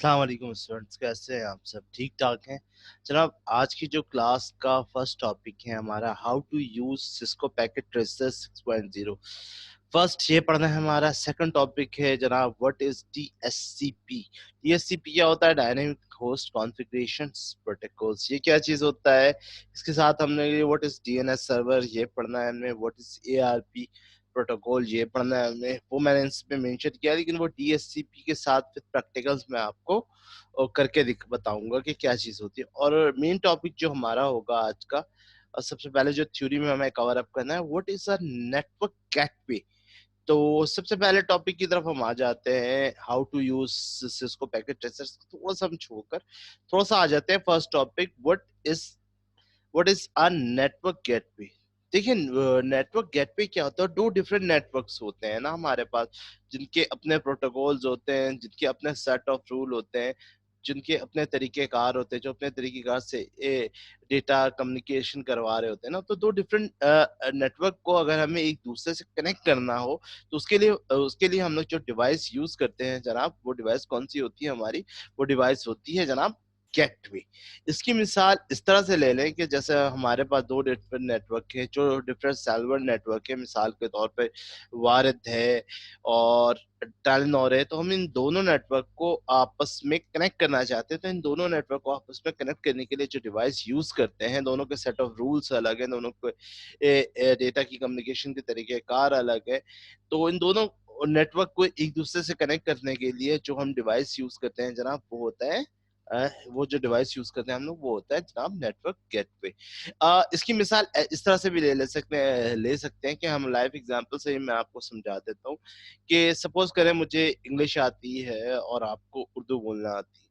अस्सलाम वालेकुम स्टूडेंट्स, कैसे हैं आप सब? ठीक ठाक हैं जनाब। आज की जो क्लास का फर्स्ट टॉपिक है हमारा how to use Cisco packet tracer 6.0। First ये पढ़ना है हमारा। सेकंड टॉपिक है जनाब व्हाट इज डीएससीपी। डीएससीपी क्या होता है? Dynamic host configuration protocols. ये क्या चीज होता है? इसके साथ हमने व्हाट इज डीएनएस सर्वर ये पढ़ना है हमें। व्हाट इज एआरपी प्रोटोकॉल ये पढ़ना है हमने। वो मैंने इसमें मेंशन किया, लेकिन वो डीएससीपी के साथ फिर प्रैक्टिकल्स में आपको करके बताऊंगा कि क्या चीज होती है। और मेन टॉपिक जो हमारा होगा आज का, सबसे पहले जो थ्योरी में हमें कवर अप करना है what is a network gateway. तो सबसे पहले टॉपिक की तरफ हम आ जाते हैं, how to use Cisco packet tracers. थोड़ा सा हम छोड़कर थोड़ा सा आ जाते हैं first topic, what is a network gateway. देखिए, नेटवर्क गेटवे क्या होता है? दो डिफरेंट नेटवर्क्स होते हैं ना हमारे पास, जिनके अपने प्रोटोकॉल्स होते हैं, जिनके अपने सेट ऑफ रूल होते हैं, जिनके अपने तरीकेकार होते हैं, जो अपने तरीकेकार से डेटा कम्युनिकेशन करवा रहे होते हैं ना। तो दो डिफरेंट नेटवर्क को अगर हमें एक दूसरे से कनेक्ट करना हो तो उसके लिए हम लोग जो डिवाइस यूज करते हैं जनाब, वो डिवाइस कौन सी होती है हमारी? वो डिवाइस होती है जनाब गेटवे। इसकी मिसाल इस तरह से ले लें कि जैसे हमारे पास दो डिफरेंट नेटवर्क है, जो डिफरेंट सर्वर नेटवर्क है। मिसाल के तौर पे वारिद है और टेलीनॉर है। तो हम इन दोनों नेटवर्क को आपस में कनेक्ट करना चाहते हैं। तो इन दोनों नेटवर्क को आपस में कनेक्ट करने के लिए जो डिवाइस यूज करते हैं, दोनों के सेट ऑफ रूल्स अलग है, दोनों के डेटा की कम्युनिकेशन के तरीके कार अलग है। तो इन दोनों नेटवर्क को एक दूसरे से कनेक्ट करने के लिए जो हम डिवाइस यूज करते हैं जनाब, वो होता है वो जो डिवाइस यूज करते हैं हम लोग, वो होता है जनाब नेटवर्क गेटवे। इसकी मिसाल इस तरह से भी ले सकते हैं कि हम लाइव एग्जांपल से ही मैं आपको समझा देता हूँ कि सपोज करें मुझे इंग्लिश आती है और आपको उर्दू बोलना आती है।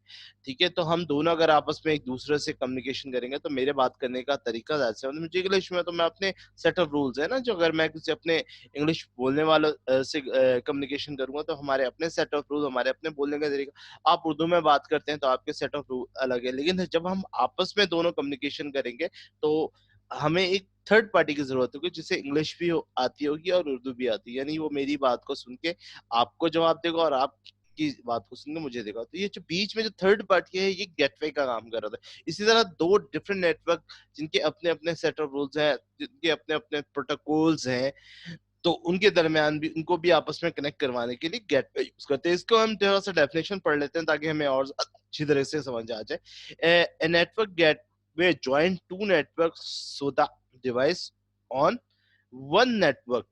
ठीक है, तो हम दोनों अगर आपस में एक दूसरे से कम्युनिकेशन करेंगे तो मेरे बात करने का तरीका ऐसा है, मुझे इंग्लिश में तो मैं अपने सेट ऑफ रूल्स है ना, जो अगर मैं किसी अपने इंग्लिश बोलने वालों से कम्युनिकेशन करूंगा तो हमारे अपने सेट ऑफ रूल, हमारे अपने बोलने का तरीका। आप उर्दू में बात करते हैं तो आपके सेट ऑफ रूल अलग है। लेकिन जब हम आपस में दोनों कम्युनिकेशन करेंगे तो हमें एक थर्ड पार्टी की जरूरत होगी जिसे इंग्लिश भी आती होगी और उर्दू भी आती है। यानी वो मेरी बात को सुन के आपको जवाब देगा और आप की बात को सुन के मुझे देगा। तो ये जो बीच में जो थर्ड पार्टी है, ये गेटवे का काम कर रहा था। इसी तरह दो डिफरेंट नेटवर्क जिनके अपने अपने सेट ऑफ रूल्स हैं, जिनके अपने अपने प्रोटोकॉल्स हैं, तो उनके दरमियान भी उनको भी आपस में कनेक्ट करवाने के लिए गेटवे यूज करते हैं। इसको हम थोड़ा सा डेफिनेशन पढ़ लेते हैं ताकि हमें और अच्छी तरह से समझ आ जाए। A network gateway join to network so the device on one network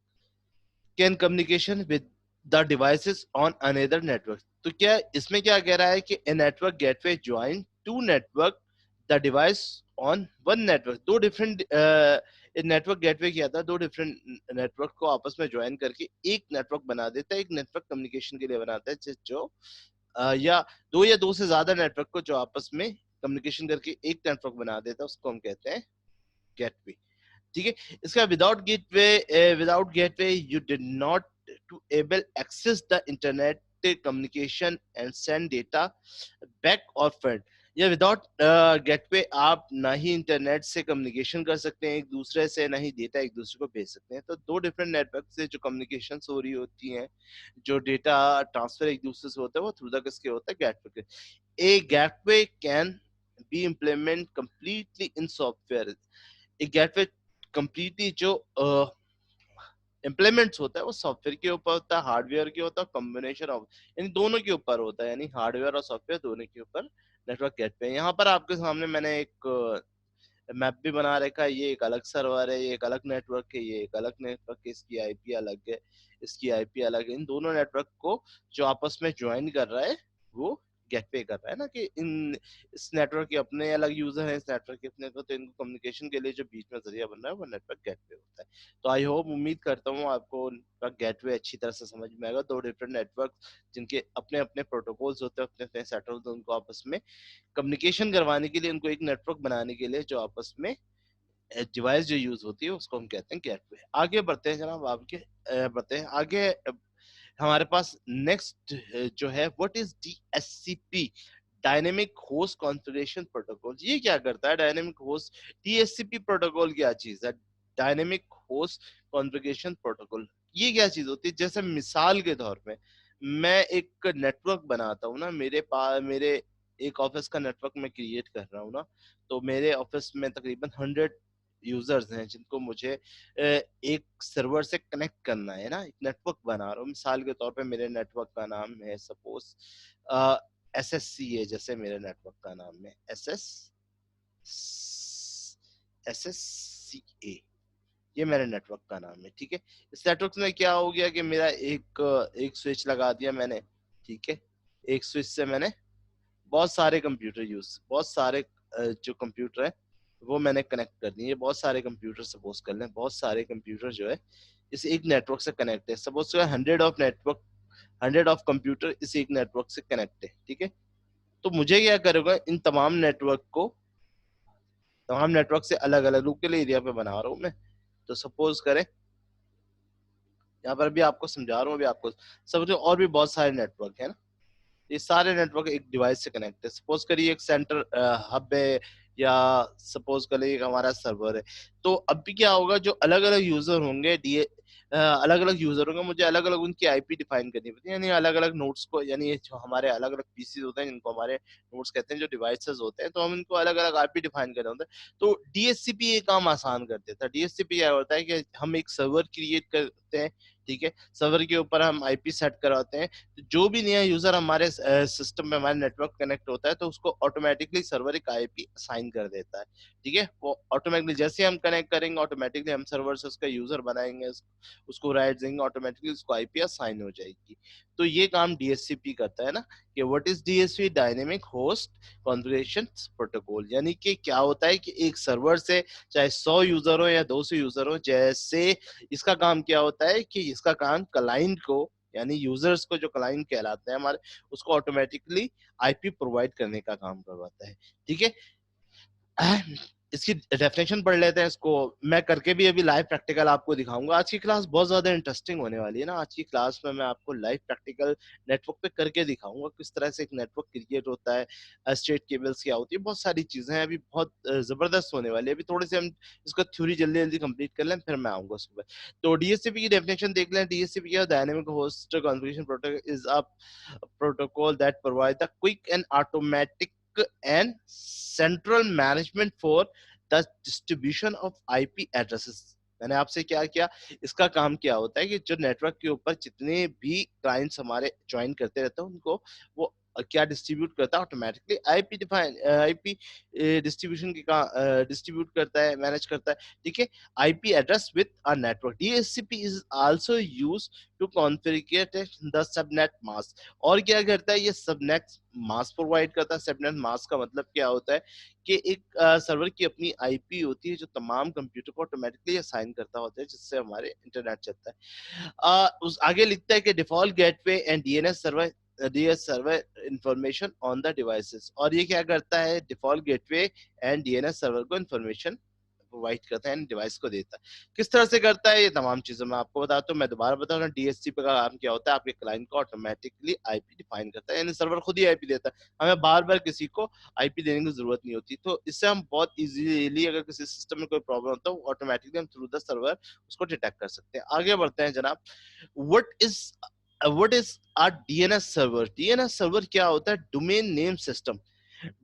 can communication with the devices on another network. तो क्या इसमें क्या कह रहा है कि a network gateway join to network the device on one network. दो different network gateway किया था, दो डिफरेंट नेटवर्क को आपस में ज्वाइन करके एक नेटवर्क बना देता है, एक नेटवर्क कम्युनिकेशन के लिए बनाता है, जो या दो से ज्यादा नेटवर्क को जो आपस में कम्युनिकेशन करके एक नेटवर्क बना देता है, उसको हम कहते हैं गेटवे। ठीक है, इसका without gateway you did not to able access the internet communication and send data back और फ्रंट। या विदाउट गेटवे आप ना ही इंटरनेट से कम्युनिकेशन कर सकते हैं एक दूसरे से, ना ही डेटा एक दूसरे को भेज सकते हैं। तो दो डिफरेंट नेटवर्क से जो कम्युनिकेशन हो रही होती हैं, जो डेटा ट्रांसफर एक दूसरे से होता है, वो थ्रू द किसके होता है? गेटवे के। A gateway can be implement completely in software. एक गेटवे कंप्लीटली जो इम्प्लीमेंट्स होता है वो सॉफ्टवेयर के ऊपर होता है, हार्डवेयर के होता है, कॉम्बिनेशन ऑफ यानी दोनों के ऊपर होता है। यानी हार्डवेयर और सॉफ्टवेयर दोनों के ऊपर नेटवर्क गेटवे है। यहाँ पर आपके सामने मैंने एक मैप भी बना रखा है। ये एक अलग सर्वर है, ये एक अलग नेटवर्क है, ये एक अलग नेटवर्क है, इसकी आईपी अलग है, इसकी आईपी अलग है। इन दोनों नेटवर्क को जो आपस में ज्वाइन कर रहा है वो गेटवे कर रहा है ना, कि इन इस नेटवर्क के अपने अलग यूजर हैं, इस नेटवर्क के अपने, तो इनको कम्युनिकेशन के लिए जो बीच में जरिया बन रहा है वो नेटवर्क गेटवे होता है। तो आई होप, उम्मीद करता हूँ आपको उनका गेटवे अच्छी तरह से समझ में आएगा। दो डिफरेंट नेटवर्क जिनके अपने अपने प्रोटोकॉल्स होते हैं, अपने अपने सेट होते हैं, उनको आपस में कम्युनिकेशन करवाने के लिए, उनको एक नेटवर्क बनाने के लिए जो आपस में डिवाइस जो यूज होती है उसको हम कहते हैं गेटवे। आगे बढ़ते हैं जनाब, बढ़ते हैं आगे। हमारे पास नेक्स्ट जो है what is DSCP, dynamic host configuration protocol. ये क्या करता है? डायनेमिक होस्ट डीएससीपी प्रोटोकॉल क्या चीज है? डायनेमिक होस्ट कॉन्फ़िगरेशन प्रोटोकॉल ये क्या चीज होती है? जैसे मिसाल के तौर पे मैं एक नेटवर्क बनाता हूँ ना, मेरे एक ऑफिस का नेटवर्क मैं क्रिएट कर रहा हूँ ना, तो मेरे ऑफिस में तकरीबन 100 यूजर्स हैं जिनको मुझे एक सर्वर से कनेक्ट करना है ना, एक नेटवर्क बना रहा हूँ। मिसाल के तौर पे मेरे नेटवर्क का नाम है सपोज SSC है, जैसे मेरे नेटवर्क का नाम है SSCA, ये मेरे नेटवर्क का नाम है, ठीक है। इस नेटवर्क में क्या हो गया कि मेरा एक स्विच लगा दिया मैंने, ठीक है। एक स्विच से मैंने बहुत सारे जो कंप्यूटर है वो मैंने कनेक्ट कर दिए। बहुत सारे कंप्यूटर सपोज कर लें, बहुत सारे कंप्यूटर जो है इस एक नेटवर्क से कनेक्ट है। सपोज 100 ऑफ कंप्यूटर इस एक नेटवर्क से कनेक्ट है, ठीक है। तो मुझे क्या करूंगा, इन तमाम नेटवर्क से अलग अलग लोकल एरिया पे बना रहा हूँ मैं। तो सपोज करें, यहाँ पर भी आपको समझा रहा हूँ, अभी आपको समझो, और भी बहुत सारे नेटवर्क है ना, ये सारे नेटवर्क एक डिवाइस से कनेक्ट है। सपोज करिए एक सेंटर हब है, या सपोज करिए एक हमारा सर्वर है। तो अब भी क्या होगा, जो अलग अलग यूजर होंगे, डी अलग अलग यूजर होंगे, मुझे अलग अलग उनकी आईपी डिफाइन करनी पड़ती है, यानी अलग अलग नोड्स को, यानी ये जो हमारे अलग अलग पीसी होते हैं जिनको हमारे नोड्स कहते हैं, जो डिवाइसेस होते हैं, तो हम इनको अलग अलग आईपी डिफाइन करना होता है। तो डीएचसीपी ये काम आसान कर देता है। डीएचसीपी क्या होता है कि हम एक सर्वर क्रिएट करते हैं, ठीक है। सर्वर के ऊपर हम आईपी सेट कराते हैं, जो भी नया यूजर हमारे सिस्टम में, हमारे नेटवर्क कनेक्ट होता है, तो उसको ऑटोमेटिकली सर्वर एक आईपी असाइन कर देता है, ठीक है। वो ऑटोमेटिकली जैसे हम कनेक्ट करेंगे, ऑटोमेटिकली हम सर्वर से उसका यूजर बनाएंगे, उसको राइट देंगे, ऑटोमेटिकली उसको आईपी असाइन हो जाएगी। तो ये काम डीएचसीपी करता है ना। कि what is DHCP, dynamic host configuration protocol. यानी कि क्या होता है कि एक सर्वर से चाहे 100 यूजर हो या 200 यूजर हो, जैसे इसका काम क्या होता है कि इसका काम क्लाइंट को, यानी यूजर्स को, जो क्लाइंट कहलाते हैं हमारे, उसको ऑटोमेटिकली आईपी प्रोवाइड करने का काम करवाता है, ठीक है। इसकी डेफिनेशन पढ़ लेते हैं, इसको मैं करके भी अभी लाइव प्रैक्टिकल आपको दिखाऊंगा। आज की क्लास बहुत ज्यादा इंटरेस्टिंग होने वाली है ना। आज की क्लास में मैं आपको लाइव प्रैक्टिकल नेटवर्क पे करके दिखाऊंगा, किस तरह से एक नेटवर्क क्रिएट होता है, स्ट्रेट केबल्स क्या होती है, बहुत सारी चीजें हैं। अभी बहुत जबरदस्त होने वाली है। अभी थोड़ी सी हम इसको थ्योरी जल्दी जल्दी कंप्लीट कर लें, फिर मैं आऊंगा उस पर। तो डीएचसीपी की डेफिनेशन देख लें। डीएचसीपी क्या, dynamic host configuration protocol is a protocol that provide the quick and automatic and central management for the distribution of IP addresses। मैंने आपसे क्या किया, इसका काम क्या होता है कि जो नेटवर्क के ऊपर जितने भी क्लाइंट्स हमारे ज्वाइन करते रहते हैं, उनको वो क्या डिस्ट्रीब्यूट करता है, ऑटोमेटिकली आईपी डिस्ट्रीब्यूशन की डिस्ट्रीब्यूट करता है, मैनेज करता है, ठीक है। IP address with a network. DHCP is also use to configure the subnet mask. और क्या करता है, ये सबनेट मास्क प्रोवाइड करता है। सबनेट मास्क का मतलब क्या होता है कि एक सर्वर की अपनी आईपी होती है, जो तमाम कंप्यूटर को ऑटोमेटिकली असाइन करता होता है, जिससे हमारे इंटरनेट चलता है। उस आगे लिखता है कि default gateway and DS server information on the devices. और ये क्या करता है, default gateway and DNS server को इंफॉर्मेशन प्रोवाइड करता है, डिवाइस को देता है। किस तरह से करता है, ये तमाम चीजें मैं आपको बताता हूँ। मैं दोबारा बता रहा हूँ, डीएचसीपी का काम क्या होता है, आपके क्लाइंट को ऑटोमेटिकली आईपी डिफाइन करता है, यानी सर्वर खुद ही आईपी देता है, हमें बार बार किसी को आईपी देने की जरूरत नहीं होती। तो इससे हम बहुत इजीली, अगर किसी सिस्टम में कोई प्रॉब्लम होता है, ऑटोमेटिकली हम थ्रू द सर्वर उसको डिटेक्ट कर सकते हैं। आगे बढ़ते हैं जनाब। What is what is a DNS server. DNS server क्या होता है, domain name system.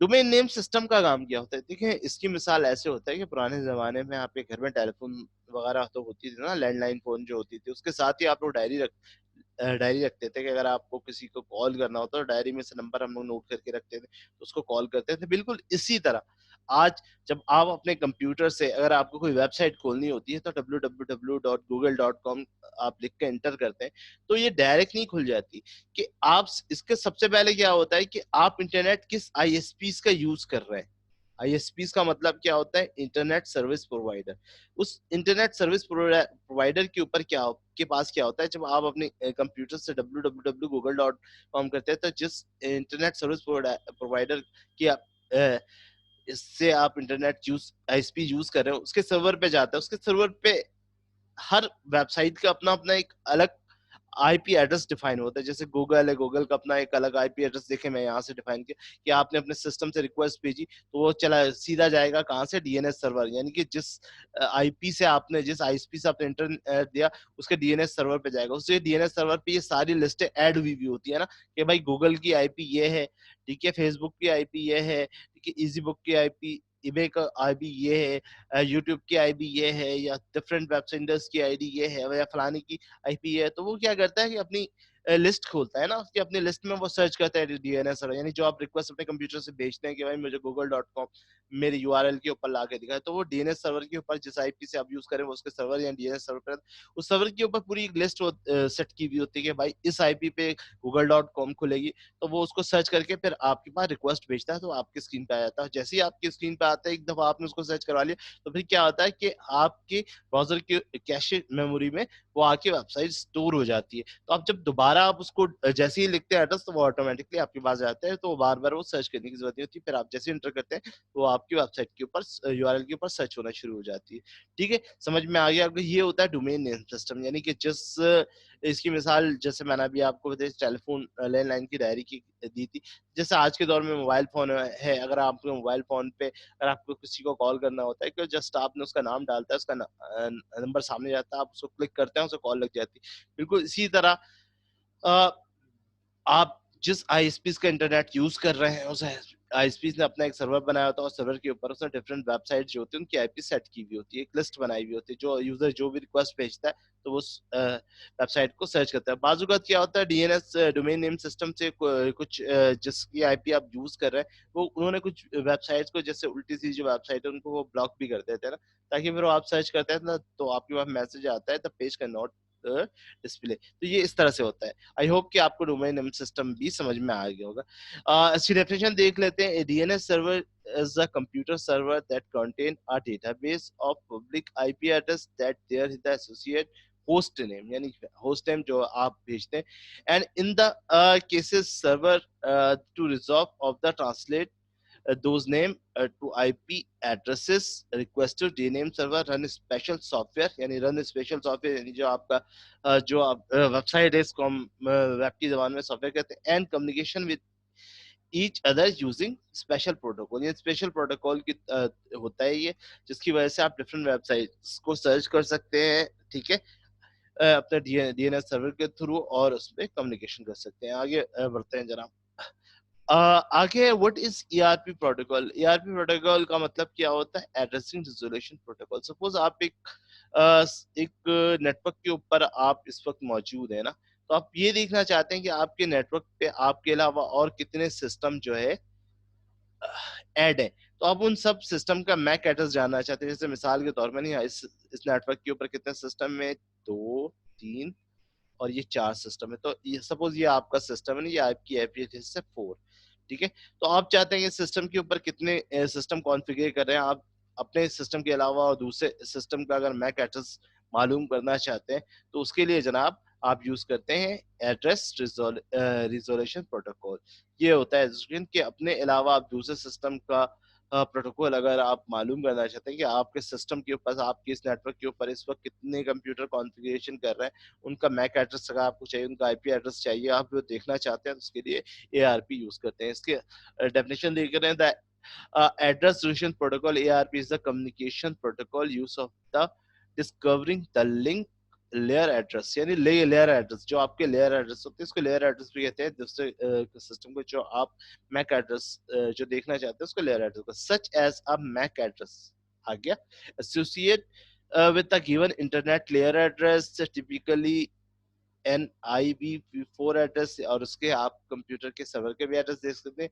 Domain name system का काम क्या होता है, देखिए इसकी मिसाल ऐसे होता है कि पुराने जमाने में आपके घर में टेलीफोन वगैरह तो होती थी ना, लैंडलाइन फोन जो होती थी, उसके साथ ही आप लोग डायरी रखते थे कि अगर आपको किसी को कॉल करना होता तो डायरी में से नंबर हम लोग नोट करके रखते थे, तो उसको कॉल करते थे। बिल्कुल इसी तरह आज जब आप अपने कंप्यूटर से, अगर आपको कोई वेबसाइट खोलनी होती है, तो www.google.com आप लिख के एंटर करते हैं, तो ये डायरेक्ट नहीं खुल जाती। कि आप इसके सबसे पहले क्या होता है कि आप इंटरनेट किस आईएसपीज का यूज कर रहे हैं। आईएसपीज का मतलब क्या होता है, इंटरनेट सर्विस प्रोवाइडर। उस इंटरनेट सर्विस प्रोवाइडर के ऊपर क्या के पास क्या होता है, जब आप अपने कंप्यूटर से www.google.com करते हैं, तो जिस इंटरनेट सर्विस प्रोवाइडर की आप इससे आप इंटरनेट यूज आईएसपी यूज कर रहे हो, उसके सर्वर पे जाता है। उसके सर्वर पे हर वेबसाइट का अपना अपना एक अलग आईपी एड्रेस डिफाइन होता है। जैसे गूगल है, गूगल का अपना एक अलग आईपी एड्रेस देखे मैं यहाँ से डिफाइन किया कि आपने अपने सिस्टम से रिक्वेस्ट भेजी तो वो चला सीधा जाएगा कहाँ से, डीएनएस सर्वर, यानी कि जिस आईपी से आपने, जिस आईएसपी से आपने इंटरनेट दिया उसके डीएनएस सर्वर पे जाएगा। उससे डीएनएस सर्वर पे ये सारी लिस्टें ऐड हुई भी होती है ना कि भाई गूगल की आईपी ये है, ठीक है, फेसबुक की आईपी ये है, ठीक है, इजी बुक की आईपी, ईबे का आईपी ये है, यूट्यूब की आईपी ये है, या डिफरेंट वेबसाइटर्स की आईडी ये है, या फलानी की आईपी है। तो वो क्या करता है कि अपनी लिस्ट खोलता है ना, उसकी अपनी लिस्ट में वो सर्च करता है डीएनएस सर्वर, यानी जो आप रिक्वेस्ट अपने कंप्यूटर से भेजते हैं कि भाई मुझे google.com मेरे यूआरएल के ऊपर ला के दिखाए, तो वो डीएनएस सर्वर के ऊपर जिस आईपी से आप यूज करें वो उसके सर्वर या डीएनएस सर्वर पर, उस सर्वर के ऊपर पूरी एक लिस्ट सेट की हुई होती है कि भाई इस आईपी पे google.com खुलेगी, तो वो उसको सर्च करके फिर आपके पास रिक्वेस्ट भेजता है, तो आपकी स्क्रीन पे आ जाता है। जैसे ही आपकी स्क्रीन पे आता है, एक दफा आपने उसको सर्च करवा लिया, तो फिर क्या होता है कि आपके ब्राउजर के कैशे मेमोरी में वो आके वेबसाइट स्टोर हो जाती है। तो आप जब दोबारा आप उसको जैसे ही लिखते हैं एड्रेस, तो वो ऑटोमेटिकली आपके पास जाता है, तो बार बार वो सर्च करने की जरूरत नहीं होती। फिर आप जैसे इंटर करते हैं तो वो आपकी वेबसाइट के ऊपर यूआरएल के ऊपर सर्च होना शुरू हो जाती है। ठीक है, समझ में आ गया आपको? ये होता है डोमेन नेम सिस्टम, यानी कि जिस इसकी मिसाल जैसे मैंने अभी आपको टेलीफोन लैंडलाइन की डायरी की दी थी, जैसे आज के दौर में मोबाइल फोन है, अगर आपके मोबाइल फोन पे अगर आपको किसी को कॉल करना होता है कि जस्ट आपने उसका नाम डालता है, उसका नंबर सामने जाता है, आप उसको क्लिक करते हैं, उसको कॉल लग जाती है। बिल्कुल इसी तरह अ, आप जिस आईएसपी का इंटरनेट यूज कर रहे हैं, उस आईएसपी ने अपना एक सर्वर बनाया होता है, और सर्वर के ऊपर उसने डिफरेंट वेबसाइट जो होती है उनकी आईपी सेट की हुई होती है, एक लिस्ट बनाई हुई होती है, जो यूजर जो भी रिक्वेस्ट भेजता है तो वो वेबसाइट को सर्च करता है। बाजूकात क्या होता है, डीएनएस डोमेन नेम सिस्टम से कुछ जिसकी आईपी आप यूज कर रहे हैं, वो उन्होंने कुछ वेबसाइट्स को, जैसे उल्टी सी जो वेबसाइट है उनको वो ब्लॉक भी कर देते हैं ना, ताकि फिर वो आप सर्च करते हैं ना तो आपके पास मैसेज आता है the page can not display. तो ये इस तरह से होता है। आई होप कि आपको डोमेन नेम सिस्टम भी समझ में आ गया होगा। इसकी डेफिनेशन देख लेते हैं। DNS server is a computer server that contain a database of public IP address that there is the associate host name, यानी host name जो आप भेजते हैं, and in the cases server to resolve of the translate those name to IP addresses requested DNAME server run special software, यानी run special software, यानी जो आपका जो आप वेबसाइट है इसको हम वेब की जबान में सॉफ्टवेयर कहते हैं, and communication with each other using special protocol. ये स्पेशल प्रोटोकॉल की होता है ये, जिसकी वजह से आप डिफरेंट वेबसाइट्स को सर्च कर सकते हैं, ठीक है, अपने डीएनएस सर्वर के थ्रू, और उसमें कम्युनिकेशन कर सकते हैं। आगे बढ़ते हैं जनाब। आगे what is ERP protocol? ERP protocol का मतलब क्या होता है? Addressing resolution protocol. सपोज आप एक नेटवर्क के ऊपर आप इस वक्त मौजूद है ना, तो आप ये देखना चाहते हैं कि आपके नेटवर्क पे आपके अलावा और कितने सिस्टम जो है ऐड है, तो आप उन सब सिस्टम का मैक एड्रेस जानना चाहते हैं। जैसे मिसाल के तौर पर नहीं, इस नेटवर्क के ऊपर कितने सिस्टम में, 2 3 और ये 4 सिस्टम है, तो ये सपोज ये आपका सिस्टम है ना, ये आपकी आईपी एड्रेस है 4, ठीक है। तो आप चाहते हैं कि सिस्टम के ऊपर कितने सिस्टम कॉन्फ़िगर कर रहे हैं, आप अपने सिस्टम के अलावा और दूसरे सिस्टम का अगर मैक एड्रेस मालूम करना चाहते हैं, तो उसके लिए जनाब आप यूज करते हैं एड्रेस रिजोल्यूशन प्रोटोकॉल। ये होता है कि अपने अलावा आप दूसरे सिस्टम का प्रोटोकॉल अगर आप मालूम करना चाहते हैं कि आपके सिस्टम के ऊपर, आपके इस नेटवर्क के ऊपर इस वक्त कितने कंप्यूटर कॉन्फ़िगरेशन कर रहे हैं, उनका मैक एड्रेस अगर आपको चाहिए, उनका आईपी एड्रेस चाहिए, आप वो देखना चाहते हैं, तो उसके लिए एआरपी यूज करते हैं। इसके डेफिनेशन देख रहे हैं, the address resolution protocol, ARP, is the communication protocol use of the discovering the link layer address, यानी लेयर एड्रेस, जो आपके लेयर एड्रेस होते हैं इसको लेयर एड्रेस भी कहते हैं। दूसरे सिस्टम को जो आप मैक एड्रेस जो देखना चाहते हैं उसको लेयर एड्रेस को, such as a MAC address आ गया, associate with the given internet layer address, typically an IPv4 address, और उसके आप कंप्यूटर के सर्वर के भी एड्रेस देख सकते हैं।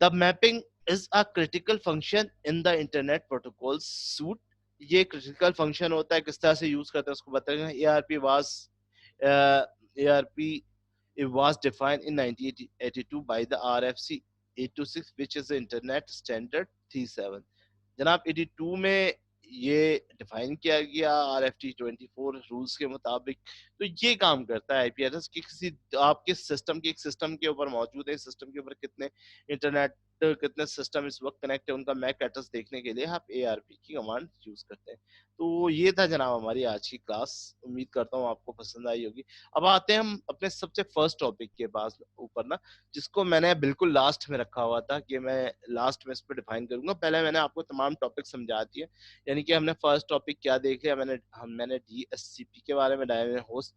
The mapping is a critical function in the internet protocol suit. ये क्रिटिकल फंक्शन होता है, किस तरह से यूज करते हैं उसको बताएंगे। ARP it was defined in 1982 by the RFC 826, which is the Internet Standard 37। जनाब 82 में ये डिफाइन किया गया RFT 24 रूल्स के मुताबिक। तो ये काम करता है आईपी एड्रेस कि किसी आपके सिस्टम के एक सिस्टम के ऊपर मौजूद है, सिस्टम के ऊपर कितने इंटरनेट कितने सिस्टम इस वक्त कनेक्ट है उनका मैक एड्रेस देखने के लिए आप ARP की कमांड यूज करते हैं। तो ये था जनाब हमारी आज की क्लास, उम्मीद करता हूँ आपको पसंद आई होगी। अब आते हैं हम अपने सबसे फर्स्ट टॉपिक के पास ऊपर ना, जिसको मैंने बिल्कुल लास्ट में रखा हुआ था कि मैं लास्ट में इस पर डिफाइन करूंगा। पहले मैंने आपको तमाम टॉपिक समझा दिए, यानी कि हमने फर्स्ट टॉपिक क्या देख लिया, मैंने DHCP के बारे में, डायनेमिक होस्ट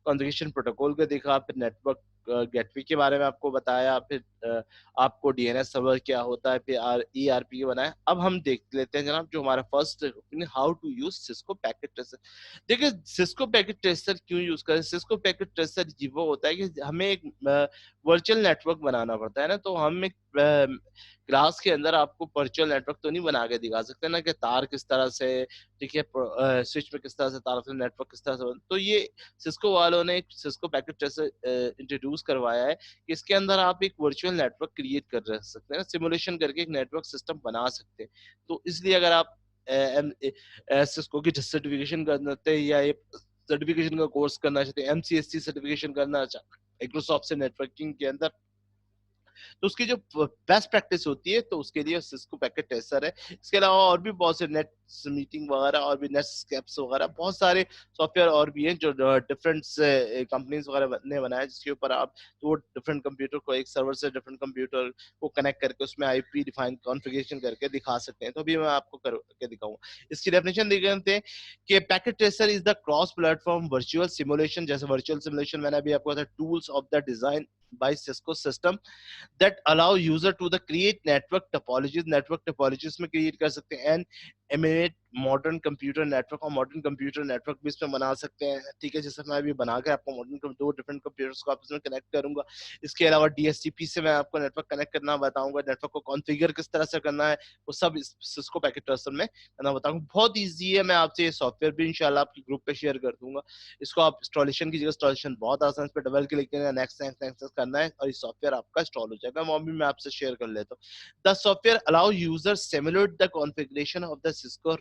कॉन्फ़िगरेशन प्रोटोकॉल को देखा, फिर नेटवर्क गेटवे के बारे में आपको बताया, फिर आपको DNS सर्वर क्या होता है, फिर ERP बनाया। अब हम देख लेते हैं जनाब जो हमारा first, how to use Cisco packet tracer. देखिए सिस्को पैकेट ट्रेसर क्यों यूज करें, सिस्को पैकेट ट्रेसर वो होता है कि हमें एक वर्चुअल नेटवर्क बनाना पड़ता है ना, तो हम एक क्लास के अंदर आपको वर्चुअल नेटवर्क तो नहीं बना के दिखा सकते ना, कि तार किस तरह से, ठीक है, स्विच में किस तरह से तार से नेटवर्क किस तरह से तो ये सिस्को वालों ने एक सिस्को पैकेट ट्रेसर इंट्रोड्यूस करवाया है कि इसके अंदर आप एक वर्चुअल नेटवर्क क्रिएट कर सकते हैं, सिमुलेशन करके एक नेटवर्क सिस्टम बना सकते हैं। तो इसलिए अगर आप सिस्को की सर्टिफिकेशन करते हैं या सर्टिफिकेशन का कोर्स करना चाहते हैं, MCSC सर्टिफिकेशन करना चाहते हैं माइक्रोसॉफ्ट से नेटवर्किंग के अंदर, तो उसकी जो बेस्ट प्रैक्टिस होती है तो उसके लिए सिस्को पैकेट टेस्टर है। इसके अलावा और भी बहुत से नेट मीटिंग वगैरह और भी नेट स्केप्स वगैरह बहुत सारे सॉफ्टवेयर और भी हैं जो डिफरेंट कंपनीज वगैरह ने बनाया, जिसके ऊपर आप तो डिफरेंट कंप्यूटर को एक सर्वर से डिफरेंट कंप्यूटर को कनेक्ट करके उसमें IP डिफाइन कॉन्फ़िगरेशन करके दिखा सकते हैं। तो अभी मैं आपको करके दिखाऊंगा। इसकी डेफिनेशन देखते हैं कि packet tracer is the cross platform virtual simulation, जैसे वर्चुअल सिमुलेशन मैंने अभी आपको बताया, tools of the design by Cisco system that allow user to the create network topologies में create कर सकते हैं, and emanate modern computer network, और मॉडर्न कंप्यूटर नेटवर्क भी इसमें बना सकते हैं। ठीक है, जैसे मैं अभी बना के आपको मॉडर्न दो डिफरेंट कंप्यूटर्स को आपस में कनेक्ट करूंगा। इसके अलावा DHCP से मैं आपको नेटवर्क कनेक्ट करना बताऊंगा, नेटवर्क को कॉन्फ़िगर किस तरह से करना है वो सब इस सिस्को पैकेट ट्रेसर में करना बताऊंगा। बहुत ईजी है, मैं आपसे ये सॉफ्टवेयर भी इंशाल्लाह आपके ग्रुप पे शेयर कर दूंगा। इसको आप इंस्टॉलेशन कीजिएगा, इंस्टॉलेशन बहुत आसान है, इस पर डबल क्लिक करना, नेक्स्ट नेक्स्ट नेक्स्ट करना है और ये सॉफ्टवेयर आपका इंस्टॉल हो जाएगा। वो भी मैं आपसे शेयर कर लेता हूँ। The software allow user simulate the configuration of the Cisco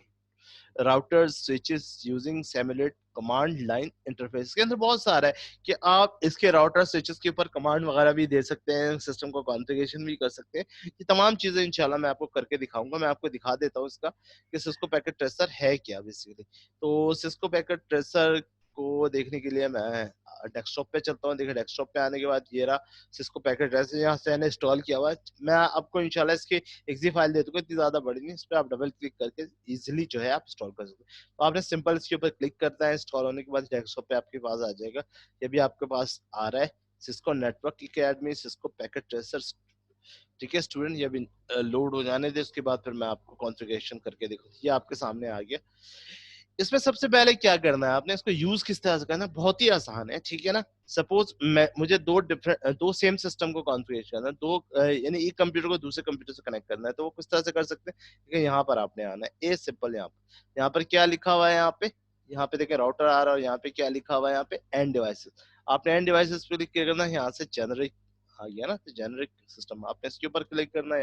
routers switches using simulate command line interface. के अंदर बहुत सारा है कि आप इसके राउटर स्विचेस के ऊपर कमांड वगैरह भी दे सकते हैं, सिस्टम को कॉन्फ़िगरेशन भी कर सकते हैं। ये तमाम चीजें इंशाल्लाह मैं आपको करके दिखाऊंगा। मैं आपको दिखा देता हूँ इसका कि सिस्को पैकेट ट्रेसर है क्या बेसिकली। तो सिस्को पैकेट ट्रेसर को देखने के लिए मैं डेस्कटॉप पे चलता हूँ। देखिए डेस्कटॉप पे आने के बाद ये रहा सिस्को पैकेट ट्रेसर, यहाँ से मैंने इंस्टॉल किया हुआ है। मैं आपको इंशाल्लाह इसके एक्जी फाइल दे दूंगा, इतनी ज्यादा बड़ी नहीं, इस पर आप डबल क्लिक करके इजीली जो है आप इंस्टॉल कर सकते हैं। तो आपने सिंपल इसके ऊपर क्लिक करता है, इंस्टॉल होने के बाद डेस्कटॉप पे आपके पास आ जाएगा। ये भी आपके पास आ रहा है Cisco network academy Cisco packet tracer. ठीक है स्टूडेंट, ये अभी लोड हो जाने दे, उसके बाद फिर मैं आपको कॉन्फ़िगरेशन करके दिखाऊँ। ये आपके सामने आ गया। इसमें सबसे पहले क्या करना है, आपने इसको यूज किस तरह से करना है, बहुत ही आसान है। ठीक है ना, सपोज मुझे दो सेम सिस्टम को कॉन्फ़िगर करना है, यानी एक कंप्यूटर को दूसरे कंप्यूटर से कनेक्ट करना है, तो वो किस तरह से कर सकते हैं। ठीक है, यहाँ पर आपने आना है, ए सिंपल। यहाँ पर क्या लिखा हुआ है, यहाँ पे देखिए राउटर आ रहा है, और यहाँ पे क्या लिखा हुआ है, यहाँ पे एंड डिवाइसेस। आपने एंड डिवाइसेस पे क्लिक करना है, यहाँ से जेनरिक आ गया ना, तो जेनरिक सिस्टम आपने इसके ऊपर क्लिक करना है,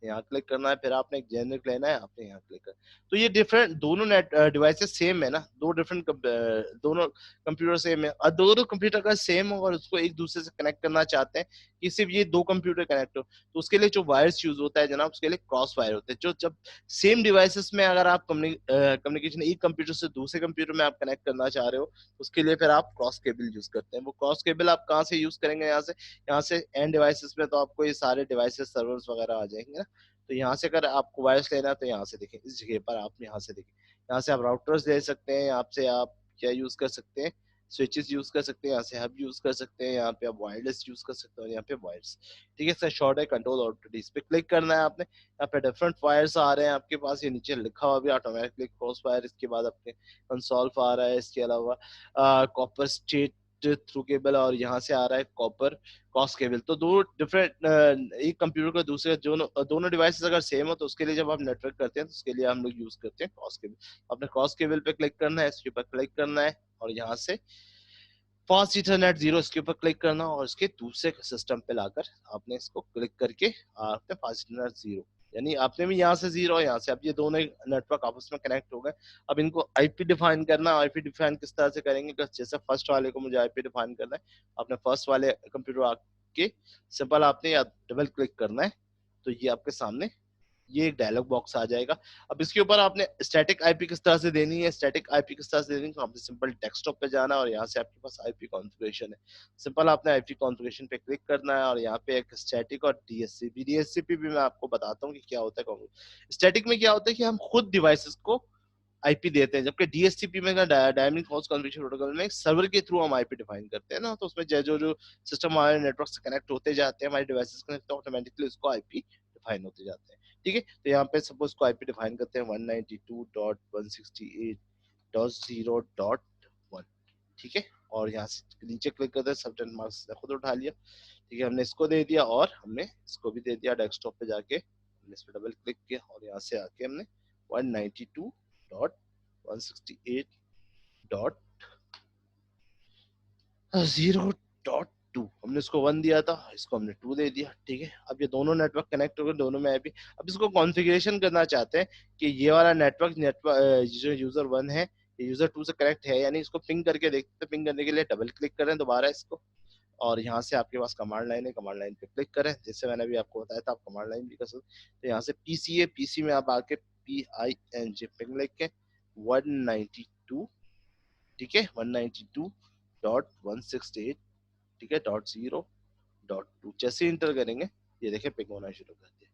यहाँ क्लिक करना है, फिर आपने एक जेनरिक लेना है, आपने यहाँ क्लिक करना है। तो ये डिफरेंट दोनों नेट डिवाइसेस सेम है ना, दो डिफरेंट दोनों कंप्यूटर सेम है, और दोनों कंप्यूटर का सेम हो और उसको एक दूसरे से कनेक्ट करना चाहते हैं कि सिर्फ ये दो कंप्यूटर कनेक्ट हो, तो उसके लिए जो वायर्स यूज होता है जनाब, उसके लिए क्रॉस वायर होते हैं। जो जब सेम डिवाइसेस में अगर आप कम्युनिकेशन एक कंप्यूटर से दूसरे कंप्यूटर में आप कनेक्ट करना चाह रहे हो, उसके लिए फिर आप क्रॉस केबल यूज करते हैं। वो क्रॉस केबल आप कहाँ से यूज करेंगे, यहाँ से एंड डिवाइसेस में, तो आपको ये सारे डिवाइसेस सर्वर्स वगैरह आ जाएंगे ना। तो यहाँ से अगर आपको वायर्स लेना है तो यहाँ से देखें, इस जगह पर आप यहाँ से देखें, यहाँ से आप राउटर्स ले सकते हैं, यहाँ से आप क्या यूज कर सकते हैं, स्विचेस यूज कर सकते हैं, यहाँ से हब यूज कर सकते हैं, यहाँ पे आप वायरलेस यूज कर सकते हैं, और यहाँ पे वायर्स। ठीक है, सर शॉर्ट है कंट्रोल ऑल्ट इस पे क्लिक करना है आपने। यहाँ पे डिफरेंट वायर्स आ रहे हैं आपके पास, ये नीचे लिखा हुआ भी ऑटोमेटिकली क्रॉस वायर। इसके बाद आपके कंसोल्व आ रहा है, इसके अलावा कॉपर स्ट्रेट थ्रू केबल, और यहाँ से आ रहा है कॉपर क्रॉस केबल। तो दो डिफरेंट एक कंप्यूटर का दूसरे दोनों डिवाइसेस अगर सेम हो, तो उसके लिए जब आप नेटवर्क करते हैं तो उसके लिए हम लोग यूज करते हैं क्रॉस केबल। आपने क्रॉस केबल पे क्लिक करना है, इसके ऊपर क्लिक करना है, और यहाँ से फास्ट इथरनेट 0 इसके ऊपर क्लिक करना, और इसके दूसरे सिस्टम पे लाकर आपने इसको क्लिक करके आपने फास्ट इथरनेट 0, यानी आपने भी यहाँ से 0 यहाँ से, अब ये दोनों नेटवर्क आपस में कनेक्ट हो गए। अब इनको IP डिफाइन करना, IP डिफाइन किस तरह से करेंगे, जैसे फर्स्ट वाले को मुझे IP डिफाइन करना है, आपने फर्स्ट वाले कंप्यूटर आके सिंपल आपने या डबल क्लिक करना है, तो ये आपके सामने ये एक डायलॉग बॉक्स आ जाएगा। अब इसके ऊपर आपने स्टैटिक आईपी किस तरह से देनी है, स्टैटिक आईपी किस तरह से देनी है, तो आपने सिंपल डेस्कटॉप पे जाना है और यहाँ से आपके पास आईपी कॉन्फ़िगरेशन है। सिंपल आपने आईपी कॉन्फ़िगरेशन पे क्लिक करना है और यहाँ पे एक स्टैटिक और डीएचसीपी भी मैं आपको बताता हूँ कि क्या होता है। स्टैटिक में क्या होता है कि हम खुद डिवाइसेस को आईपी देते हैं, जबकि डीएचसीपी में डायनामिक होस्ट कॉन्फ़िगरेशन प्रोटोकॉल में सर्वर के थ्रू हम आईपी डिफाइन करते हैं ना, तो उसमें जो सिस्टम हमारे नेटवर्क से कनेक्ट होते जाते हैं, हमारे डिवाइसेस कनेक्ट तो ऑटोमेटिकली उसको आईपी डिफाइन होते जाते हैं। ठीक है, तो यहाँ पे सपोज को आईपी डिफाइन करते हैं 192.168.0.1। ठीक है, और यहाँ से नीचे क्लिक करते हैं, सबटेंट मार्क्स खुद उठा लिया। ठीक है, हमने इसको दे दिया और हमने इसको भी दे दिया। डेस्कटॉप पे जाके हमने इस पर डबल क्लिक किया और यहाँ से आके हमने 192.168.0.2 हमने इसको 1 दिया था, इसको हमने 2 दे दिया। ठीक है, अब ये दोनों नेटवर्क कनेक्ट हो गए, दोनों में आईपी। अब इसको कॉन्फ़िगरेशन करना चाहते हैं कि ये वाला नेटवर्क जो यूजर 1 है ये यूजर 2 से कनेक्ट है, यानी इसको पिंग करके देखते हैं। पिंग करने के लिए डबल क्लिक करें दोबारा इसको और यहाँ से आपके पास कमांड लाइन है, कमांड लाइन पे क्लिक करें, जैसे मैंने अभी आपको बताया था आप कमांड लाइन भी कर सकते हैं। तो यहाँ से पीसी है, पीसी में आप आके PING पिंग लिख के 192, ठीक है, 192.168, ठीक है, .0.2 जैसे इंटर करेंगे ये देखें पिंग होना शुरू कर दिया।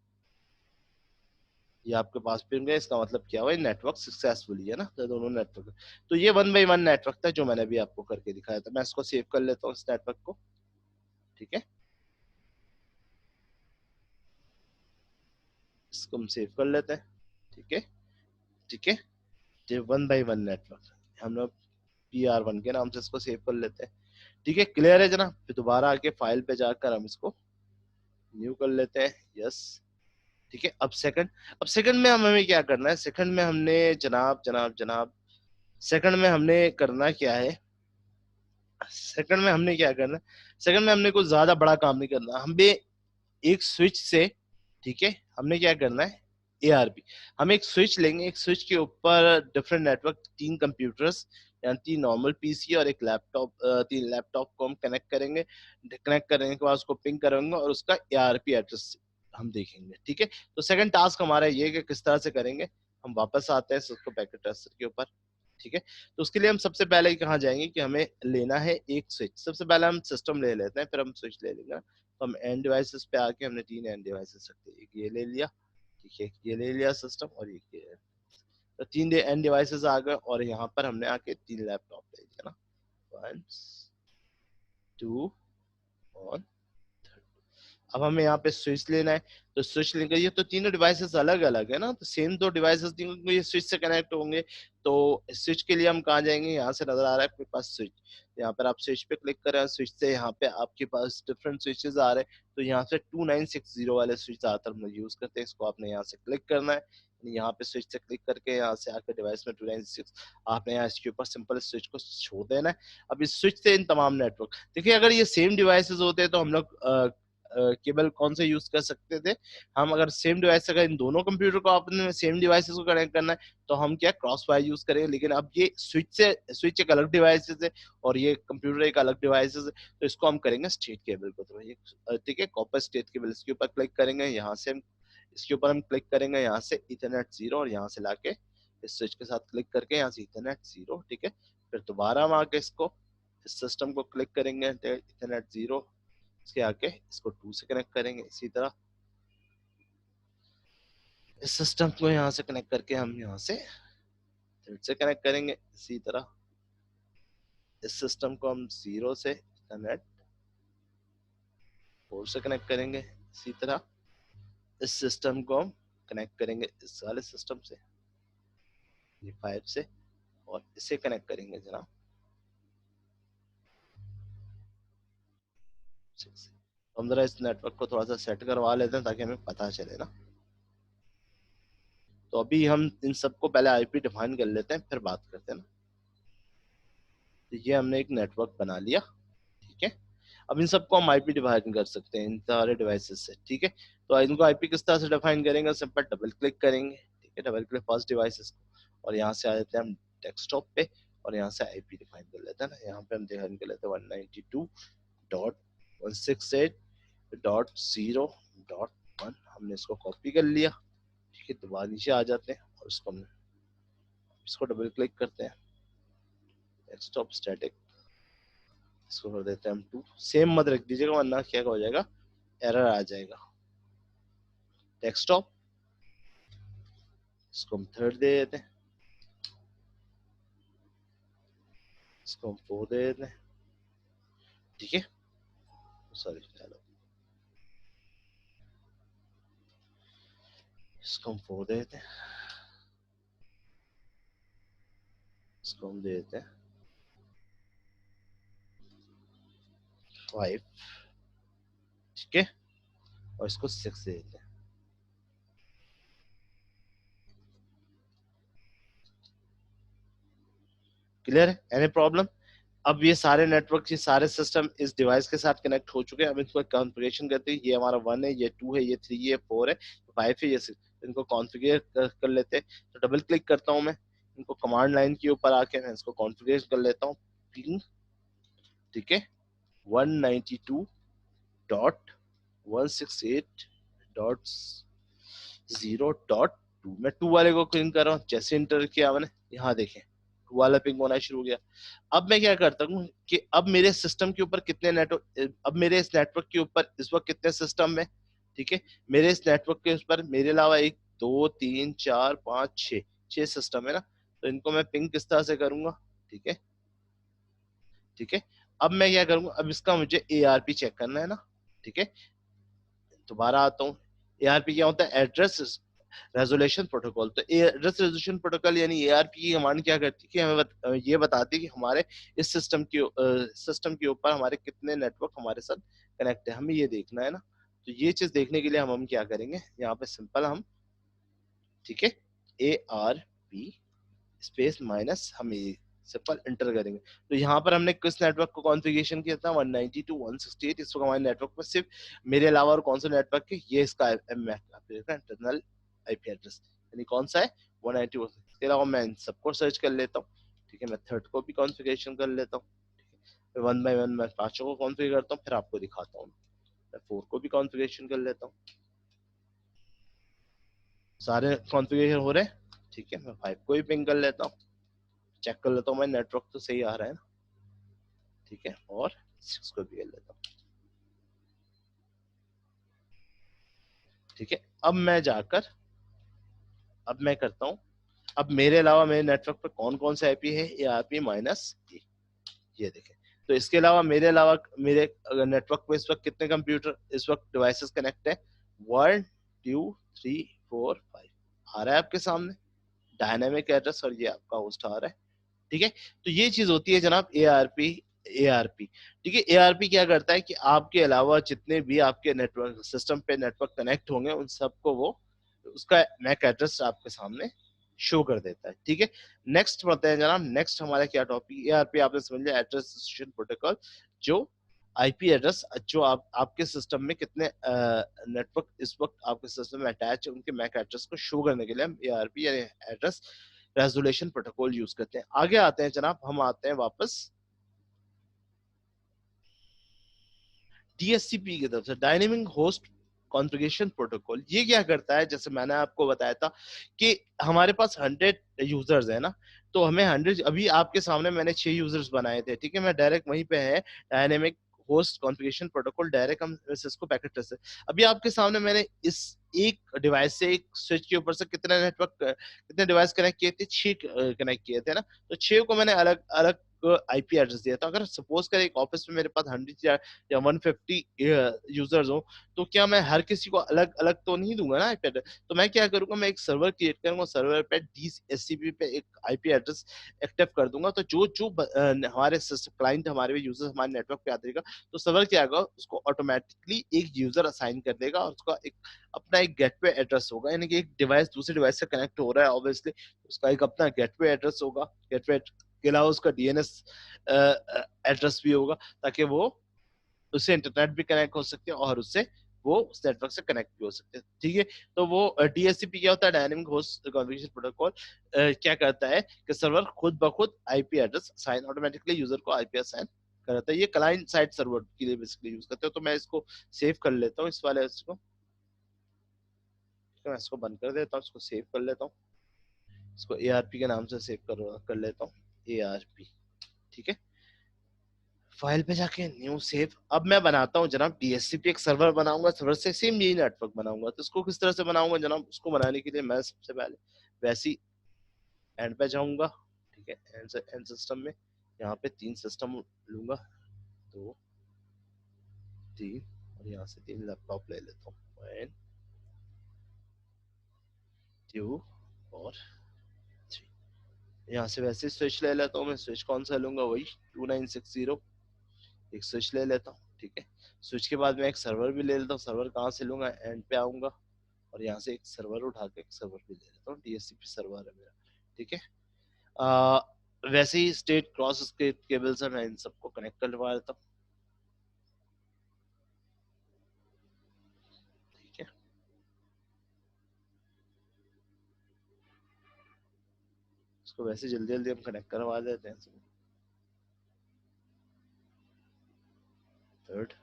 ये आपके पास पिंग है, इसका मतलब क्या हुआ, नेटवर्क सक्सेसफुली है ना, तो दोनों नेटवर्क। तो ये 1 बाई 1 नेटवर्क था जो मैंने अभी आपको करके दिखाया था। मैं इसको सेव कर लेता हूँ इस नेटवर्क को। ठीक है, इसको हम सेव कर लेते हैं। ठीक है, ठीक है, ये 1 बाई 1 नेटवर्क हम लोग PR1 के नाम से इसको सेव कर लेते हैं। ठीक है, क्लियर है जनाब। फिर दोबारा आके फाइल पे जाकर हम इसको न्यू कर लेते हैं। यस, ठीक है। अब सेकंड में हमें क्या करना है, सेकंड में हमने जनाब जनाब जनाब सेकंड में हमने करना क्या है, सेकंड में हमने क्या करना है, सेकंड में हमने कुछ ज्यादा बड़ा काम नहीं करना हमें। एक स्विच से, ठीक है, हमने क्या करना है, ARP हम एक स्विच लेंगे, एक स्विच के ऊपर डिफरेंट नेटवर्क, 3 कंप्यूटर्स या 3 नॉर्मल पीसी और एक लैपटॉप, 3 लैपटॉप को हम कनेक्ट करेंगे। कनेक्ट करने के बाद उसको पिंग करेंगे और उसका ARP एड्रेस हम देखेंगे। ठीक है, तो सेकंड टास्क हमारा ये कि किस तरह से करेंगे। हम वापस आते हैं सिस्को पैकेट ट्रेसर के ऊपर। ठीक है, तो उसके लिए हम सबसे पहले कहाँ जाएंगे कि हमें लेना है एक स्विच। सबसे पहले हम सिस्टम ले लेते हैं, फिर हम स्विच ले लेंगे। तो हम एंड डिवाइसेस पे आके हमने 3 एंड डिवाइसेस रखते हैं, एक ये ले लिया, ठीक है, ये ले लिया सिस्टम और एक ये। तो 3 एंड डिवाइसेस आ गए और यहाँ पर हमने आके 3 लैपटॉप ले लिया ना, 1 2 और अब हमें यहाँ पे स्विच लेना है। तो स्विच लेकर, ये तो तीनों डिवाइसेस अलग अलग है ना, तो सेम दो डिवाइसेस तीनों ये स्विच से कनेक्ट होंगे। तो स्विच के लिए हम कहाँ जाएंगे, यहाँ से नजर आ रहा है आपके पास स्विच, यहाँ पर आप स्विच पे क्लिक करें। स्विच से यहाँ पे आपके पास डिफरेंट स्विचेस आ रहे हैं, तो यहाँ से 2960 वाले स्विच ज्यादातर हम लोग यूज करते हैं। इसको आपने यहाँ से क्लिक करना है, यहाँ पे स्विच से क्लिक करके यहाँ से आकर डिवाइस में 296 आपने यहाँ इसके ऊपर सिंपल स्विच को छोड़ देना है। अब इस स्विच से इन तमाम नेटवर्क, देखिए अगर ये सेम डिवाइसेस होते तो हम लोग केबल कौन से यूज कर सकते थे। हम अगर सेम डिवाइस, अगर इन दोनों कंप्यूटर को आपने सेम डिवाइसेस को कनेक्ट करना है तो हम क्या क्रॉस वायर यूज करेंगे। लेकिन अब ये स्विच एक अलग डिवाइस है और ये कंप्यूटर एक अलग डिवाइस है, तो इसको हम करेंगे स्टेट केबल को थ्रू। ठीक है, कॉपर स्टेट केबल, इसके ऊपर क्लिक करेंगे, यहाँ से हम इसके ऊपर हम क्लिक करेंगे, यहाँ से इथरनेट 0 और यहाँ से लाके इस स्विच के साथ क्लिक करके यहाँ से इथरनेट 0। ठीक है, फिर दोबारा हम आके इसको इस सिस्टम को क्लिक करेंगे, इथरनेट 0, इसके आके इसको 2 से कनेक्ट करेंगे। इसी तरह इस सिस्टम को यहाँ से कनेक्ट करके हम यहाँ से थ्रेड से कनेक्ट करेंगे। इसी तरह इस सिस्टम को हम 0 से इंटरनेट 4 से कनेक्ट करेंगे। इसी तरह इस सिस्टम को हम कनेक्ट करेंगे इस वाले सिस्टम से, ये 5 से, और इसे कनेक्ट करेंगे जनाब 6 से। हम जरा इस नेटवर्क को थोड़ा सा सेट करवा लेते हैं ताकि हमें पता चले ना। तो अभी हम इन सबको पहले आईपी डिफाइन कर लेते हैं, फिर बात करते हैं ना। तो ये हमने एक नेटवर्क बना लिया। ठीक है, अब इन सबको हम आईपी डिफाइन कर सकते हैं इन सारे डिवाइसेस से। ठीक है, तो इनको आईपी किस तरह से डिफाइन करेंगे, सिंपल डबल क्लिक करेंगे। ठीक है, डबल क्लिक फर्स्ट डिवाइसेस को और यहाँ से आ जाते हैं हम डेस्कटॉप पे और यहाँ से आईपी डिफाइन कर लेते हैं ना। यहाँ पे हम डिफाइन कर लेते हैं 192.168.0.2। 1 हमने इसको कॉपी कर लिया, ठीक है। दोबारा नीचे आ जाते हैं और इसको डबल क्लिक करते हैं, डेस्कटॉप स्टैटिक, इसको कर देते हैं हम 2, सेम मत रख दीजिएगा वरना क्या हो जाएगा, एरर आ जाएगा। डेस्कटॉप, इसको हम 3 दे देते हैं, इसको हम 4 दे देते हैं, ठीक है। सॉरी, इसको हम 4 दे देते हैं, इसको हम दे देते हैं 5, ठीक है, और इसको 6 दे देते हैं। क्लियर है? Any problem? अब ये सारे नेटवर्क, ये सारे सिस्टम इस डिवाइस के साथ कनेक्ट हो चुके हैं। अब इसको कॉन्फ़िगरेशन करते हैं, ये हमारा 1 है, ये 2 है, ये 3 है, 4 है, 5 है, ये 6, इनको कॉन्फ़िगर कर लेते हैं। तो डबल क्लिक करता हूं मैं, इनको कमांड लाइन के ऊपर आके मैं इसको कॉन्फ़िगर कर लेता हूं, पिंग, ठीक है, 192.168.0.2, मैं 2 वाले को पिंग कर रहा हूँ। जैसे इंटर किया मैंने, यहाँ देखें 2 वाला पिंग होना शुरू हो गया। अब मैं क्या करता हूँ कि अब मेरे सिस्टम के ऊपर कितने नेटवर्क, अब मेरे इस नेटवर्क के ऊपर इस वक्त कितने सिस्टम है, ठीक है। मेरे इस नेटवर्क के ऊपर मेरे अलावा 1 2 3 4 5 6 सिस्टम है ना, तो इनको मैं पिंग किस तरह से करूंगा, ठीक है, ठीक है। अब मैं क्या करूंगा, अब इसका मुझे एआरपी चेक करना है ना, ठीक है। दोबारा आता हूँ, एआरपी क्या होता है, एड्रेस रेजोल्यूशन प्रोटोकॉल। तो एड्रेस रेजोल्यूशन प्रोटोकॉल यानी एआरपी की कमांड क्या करती है कि हमें ये बताती है कि हमारे इस सिस्टम के ऊपर हमारे कितने नेटवर्क हमारे साथ कनेक्ट है, हमें ये देखना है ना। तो ये चीज देखने के लिए हम क्या करेंगे, यहाँ पे सिंपल हम, ठीक है, ARP स्पेस माइनस, हम ये सिंपल इंटर करेंगे। तो यहाँ पर हमने किस नेटवर्क को कॉन्फ़िगरेशन किया था, 192.168, इस वक्त हमारे नेटवर्क में सिर्फ मेरे अलावा और कौन सा नेटवर्क है, ये इसका इंटरनल आईपी एड्रेस, यानी कौन सा है, 192। इसके अलावा मैं इन सबको सर्च कर लेता हूँ, ठीक है। मैं थर्ड को भी कॉन्फ़िगरेशन कर लेता हूँ, फिर 1 बाय 1 मैं 5 को कॉन्फ़िगर करता हूँ, फिर आपको दिखाता हूँ। मैं 4 को भी कॉन्फ़िगरेशन कर लेता हूँ, सारे कॉन्फ़िगरेशन हो रहे हैं, ठीक है। मैं 5 को भी पिंग कर लेता हूँ, चेक कर लेता हूँ मैं नेटवर्क तो सही आ रहा है ना, ठीक है, और 6 को भी कर लेता हूँ, ठीक है। अब मैं करता हूँ, अब मेरे अलावा मेरे नेटवर्क पर कौन कौन सा आईपी है, ARP माइनस, ये देखें। तो इसके अलावा मेरे मेरे नेटवर्क पे इस वक्त कितने कंप्यूटर, इस वक्त डिवाइसेस कनेक्ट है, 1 2 3 4 5, आ रहा है आपके सामने डायनेमिक एड्रेस, और ये आपका होस्ट आ रहा है, ठीक है। तो ये चीज होती है जनाब एआरपी, ठीक है। एआरपी क्या करता है कि आपके अलावा जितने भी आपके नेटवर्क सिस्टम पे नेटवर्क कनेक्ट होंगे उन सबको वो उसका मैक एड्रेस आपके सामने शो कर देता है, ठीक है। नेक्स्ट बढ़ते हैं जनाब, नेक्स्ट हमारा क्या टॉपिक, एआरपी आपने समझ लिया, एड्रेस रेजोल्यूशन प्रोटोकॉल, जो आईपी एड्रेस जो आपके सिस्टम में कितने नेटवर्क इस वक्त आपके सिस्टम में अटैच है उनके मैक एड्रेस को शो करने के लिए हम एआरपी यानी एड्रेस रेजोल्यूशन प्रोटोकॉल यूज करते हैं। आगे आते हैं जनाब, हम आते हैं वापस डीएससीपी की तरफ से, डायनेमिक होस्ट कॉन्फ़िगरेशन प्रोटोकॉल। ये क्या करता है, जैसे मैंने आपको बताया था कि हमारे पास 100 यूजर्स है ना, तो हमें 100, अभी आपके सामने मैंने 6 यूजर्स बनाए थे, ठीक है। मैं डायरेक्ट वहीं पे है dynamic host configuration protocol, direct हम सिस्को पैकेट ट्रेस है। अभी आपके सामने मैंने इस एक डिवाइस से, एक स्विच के ऊपर से कितने डिवाइस कनेक्ट किए थे, 6 कनेक्ट किए थे ना। तो 6 को मैंने अलग अलग आईपी एड्रेस दिया था। अगर सपोज कर एक ऑफिस में मेरे पास 100 या 150 यूजर्स हो, तो क्या मैं हर किसी को अलग अलग तो नहीं दूंगा ना आईपी एड्रेस। तो मैं क्या करूंगा, मैं एक सर्वर क्रिएट करूंगा, सर्वर पे DHCP पे एक आईपी एड्रेस एक्टिव कर दूंगा। तो जो जो हमारे क्लाइंट, हमारे यूजर्स हमारे नेटवर्क पे आते, तो सर्वर क्या होगा, उसको ऑटोमेटिकली एक यूजर असाइन कर देगा, और उसका एक अपना एक गेटवे एड्रेस होगा, यानी कि एक डिवाइस दूसरे डिवाइस से कनेक्ट हो रहा है, ऑब्वियसली उसका एक अपना गेटवे एड्रेस होगा, गेटवे के अलावा उसका DNS एड्रेस भी होगा, ताकि वो उससे इंटरनेट भी कनेक्ट हो सकते हैं और उससे वो उस नेटवर्क से कनेक्ट भी हो सकते हैं, ठीक है। तो वो DHCP क्या होता है, डायनेमिक होस्ट कॉन्फ़िगरेशन प्रोटोकॉल, क्या करता है कि सर्वर खुद ब खुद IP address assign, automatically user को आईपी असाइन करता है। ये क्लाइंट साइड सर्वर के लिए बेसिकली यूज करते हो। तो मैं इसको सेव कर लेता हूँ, इस वाले को, मैं इसको बंद कर देता हूँ, इसको सेव कर लेता हूँ, इसको ARP के नाम से सेव कर लेता हूँ, ARP। ठीक है, फाइल पे जाके न्यू सेव। अब मैं बनाता हूँ जनाब DHCP एक सर्वर बनाऊंगा, सर्वर से सेम यही नेटवर्क बनाऊंगा। तो इसको किस तरह से बनाऊंगा जनाब, उसको बनाने के लिए मैं सबसे पहले वैसी एंड पे जाऊंगा। ठीक है, एंड सिस्टम में यहाँ पे 3 सिस्टम लूंगा, 2 3, और यहाँ से 3 लैपटॉप ले लेता हूँ, 1 2 और 3। यहाँ से वैसे स्विच ले लेता हूँ मैं, स्विच कौन सा लूंगा, वही 2960, एक स्विच ले लेता हूँ। ठीक है, स्विच के बाद मैं एक सर्वर भी ले लेता हूँ। सर्वर कहाँ से लूंगा, एंड पे आऊंगा और यहाँ से एक सर्वर उठा के एक सर्वर भी ले लेता हूँ, DHCP सर्वर है मेरा। ठीक है, वैसे ही स्टेट क्रॉस स्टेट केबल से मैं इन सबको कनेक्ट करवा देता हूँ। ठीक है, इसको वैसे जल्दी जल्दी हम कनेक्ट करवा देते हैं। थर्ड,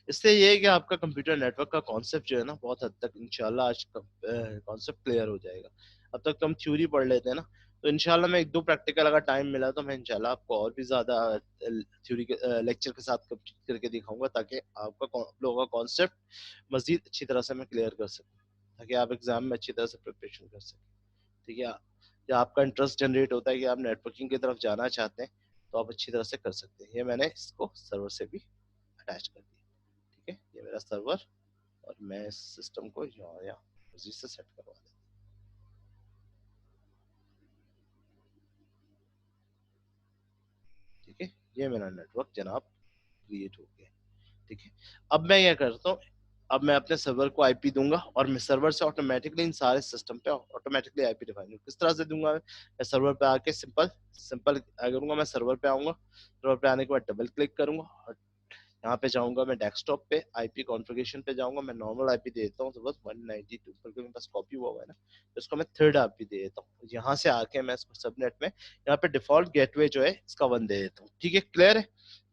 इससे ये है कि आपका कंप्यूटर नेटवर्क का कॉन्सेप्ट जो है ना बहुत हद तक इंशाल्लाह आज कॉन्सेप्ट क्लियर हो जाएगा। अब तक तो हम थ्योरी पढ़ लेते हैं ना, तो इंशाल्लाह मैं 1-2 प्रैक्टिकल अगर टाइम मिला तो मैं इंशाल्लाह आपको और भी ज्यादा थ्योरी के लेक्चर के साथ कंप्लीट करके दिखाऊंगा, ताकि आपका आप लोगों का कॉन्सेप्ट मजीद अच्छी तरह से मैं क्लियर कर सकूँ, ताकि आप एग्जाम में अच्छी तरह से प्रिपरेशन कर सकें। ठीक है, या आपका इंटरेस्ट जनरेट होता है कि आप नेटवर्किंग की तरफ जाना चाहते हैं, तो आप अच्छी तरह से कर सकते हैं। ये मैंने इसको सर्वर से भी अटैच कर दिया। ठीक है, ये मेरा सर्वर, और मैं इस सिस्टम को यहाँ या उसी से सेट करवा देता हूँ। ठीक है, ये मेरा नेटवर्क जनाब क्रिएट हो गया। ठीक है, अब मैं क्या करता हूँ, अब मैं अपने सर्वर को आईपी दूंगा और मैं सर्वर से ऑटोमेटिकली इन सारे सिस्टम पे ऑटोमेटिकली आईपी डिफाइन दूंगा। किस तरह से दूंगा, मैं सर्वर पे आके सिंपल सिंपल करूंगा, मैं सर्वर पे आऊंगा, सर्वर पे आने के बाद डबल क्लिक करूंगा और यहाँ पे जाऊंगा, मैं डेस्कटॉप पे आईपी कॉन्फ़िगरेशन पे जाऊंगा, मैं नॉर्मल आईपी दे देता हूँ, तो बस 192 क्योंकि मेरे पास कॉपी हुआ है ना, तो इसको मैं थर्ड आईपी दे देता हूँ। यहाँ से आके मैं इसको सबनेट में यहाँ पे डिफॉल्ट गेटवे जो है इसका 1 दे देता हूँ। ठीक है, क्लियर है।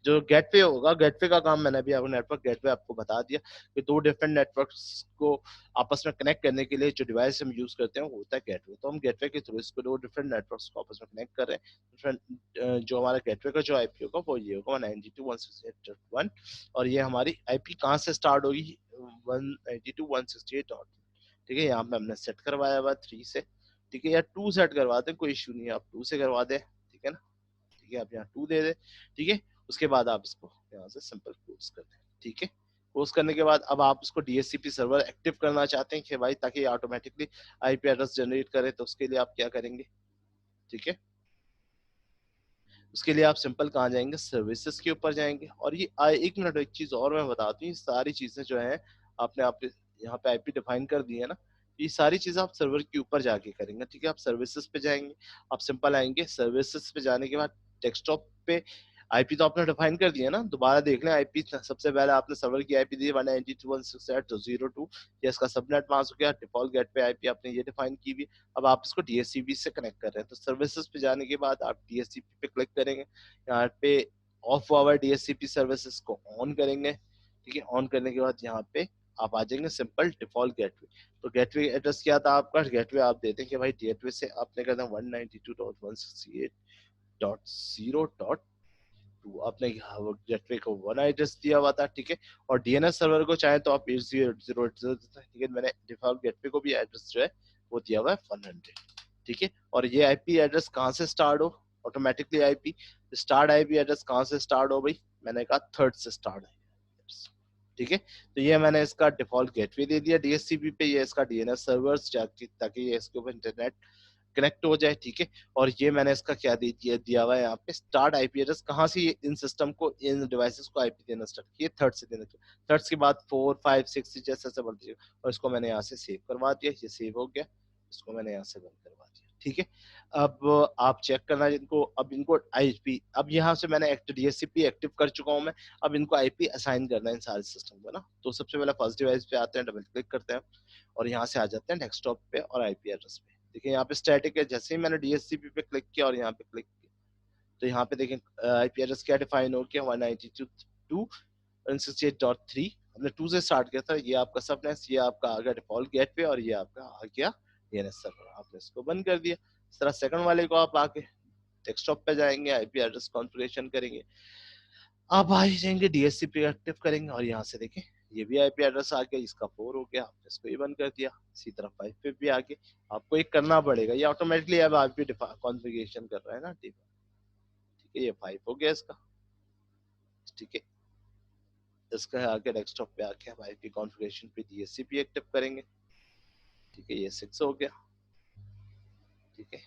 जो गेटवे होगा, गेटवे का काम मैंने अभी आपको नेटवर्क गेटवे आपको बता दिया कि 2 डिफरेंट नेटवर्क्स को आपस में कनेक्ट करने के लिए जो डिवाइस हम यूज करते हैं वो होता है गेटवे। तो हम गेटवे के थ्रू इसको 2 डिफरेंट नेटवर्क्स को आपस में कनेक्ट कर रहे हैं। डिफरेंट जो हमारा गेटवे का जो आईपी होगा वो ये होगा 192.168.1, और ये हमारी आईपी कहाँ से स्टार्ट होगी, 192.168. ठीक है, यहाँ पे हमने सेट करवाया हुआ 3 से। ठीक है, या 2 सेट करवाते हैं, कोई इशू नहीं है, आप 2 से करवा दे। ठीक है ना, ठीक है, आप यहाँ 2 दे दे। ठीक है, उसके बाद आप इसको यहाँ से सिंपल क्लोज कर दें। ठीक है, क्लोज करने के बाद अब आप इसको DHCP सर्वर एक्टिव करना चाहते हैं कि भाई ताकि ऑटोमेटिकली आईपी एड्रेस जनरेट करे, तो उसके लिए आप क्या करेंगे। ठीक है, उसके लिए आप सिंपल कहाँ जाएंगे, सर्विसेज के ऊपर जाएंगे। और ये 1 मिनट, एक चीज और मैं बताती हूँ, सारी चीजें जो है आपने आप यहाँ पे आईपी डिफाइन कर दी है ना, ये सारी चीजें आप सर्वर के ऊपर जाके करेंगे। ठीक है, आप सर्विसेज पे जाएंगे, आप सिंपल आएंगे, सर्विसेज पे जाने के बाद डेस्कटॉप पे आईपी तो आपने डिफाइन कर दिया ना, दोबारा देख लें आईपी। सबसे पहले आपने सर्वर की आईपी दी 192.168.0.2, ये इसका सबनेट मास्क हो गया। डिफॉल्ट गेट पे आईपी आपने ये डिफाइन की हुई। अब आप इसको DHCP से कनेक्ट कर रहे हैं, तो सर्विसेज पे जाने के बाद आप DHCP पे क्लिक करेंगे, यहाँ पे ऑफ आवर DHCP सर्विसेज को ऑन करेंगे। ठीक है, ऑन करने के बाद यहाँ पे आप आ जाएंगे सिंपल डिफॉल्ट गेटवे। तो गेटवे एड्रेस क्या था आपका, गेटवे आप देते हैं कि भाई गेटवे से आपने कहना 192.168.0.2, आपने गेटवे को 1 एड्रेस दिया हुआ था। ठीक है, और DNS सर्वर को चाहे तो आप 80.0.0 ठीक है, मैंने डिफॉल्ट गेटवे को भी एड्रेस जो है वो दिया हुआ है 100। ठीक है, और ये आईपी एड्रेस कहाँ से स्टार्ट हो, automatically IP start, IP address कहाँ से स्टार्ट हो भाई, मैंने कहा थर्ड से स्टार्ट है। ठीक है, तो ये मैंने इसका डिफॉल्ट गेटवे दे दिया DHCP पे, ये इसका DNS सर्वर्स ताकि ये इसके ऊपर इंटरनेट कनेक्ट हो जाए। ठीक है, और ये मैंने इसका क्या दे दिया हुआ है यहाँ पे स्टार्ट आईपी एड्रेस, कहाँ से ये इन सिस्टम को इन डिवाइसेस को आईपी देना स्टार्ट किए, थर्ड से देना। थर्ड के बाद 4 5 6 जैसे ऐसे बढ़ते, और इसको मैंने यहाँ से सेव करवा दिया, ये सेव हो गया, इसको मैंने यहाँ से बंद करवा दिया। ठीक है, अब आप चेक करना इनको, अब इनको आईपी, अब यहाँ से मैंने DHCP एक्टिव कर चुका हूँ मैं, अब इनको आईपी असाइन करना है इन सारे सिस्टम को ना। तो सबसे पहले फर्स्ट डिवाइस पे आते हैं, डबल क्लिक करते हैं और यहाँ से आ जाते हैं डेस्कटॉप पे और आईपी एड्रेस पे। देखिए यहाँ पे स्टैटिक है, जैसे ही मैंने DHCP पे क्लिक किया और यहाँ पे क्लिक किया, तो यहाँ पे देखें आईपी एड्रेस क्या डिफाइन हो गया, 192.168.3 हमने 2 से स्टार्ट किया था, ये आपका सबनेट्स, ये आपका आ गया डिफॉल्ट गेटवे और ये आपका आ गया डीएनएस सर्वर। आपने इसको बंद कर दिया। इस तरह सेकंड वाले को आप आके डेस्कटॉप पे जाएंगे, आईपी एड्रेस कॉन्फ़िगरेशन करेंगे, आप आ जाएंगे डीएचसीपी एक्टिव करेंगे और यहाँ से देखें ये भी आईपी एड्रेस आ गया, इसका 4 हो गया, आपने इसको ये बंद कर दिया। इसी तरह 5 पे भी आ गया, आपको एक करना पड़ेगा, ये ऑटोमेटिकली अब आईपी कॉन्फ़िगरेशन कर रहा है ना, ठीक है। ये 5 हो गया इसका, ठीक है। इसका आगे डेस्कटॉप पे आके हम आईपी कॉन्फ़िगरेशन पे डीएचसीपी एक्टिव करेंगे, ठीक है। ये 6 हो गया, ठीक है।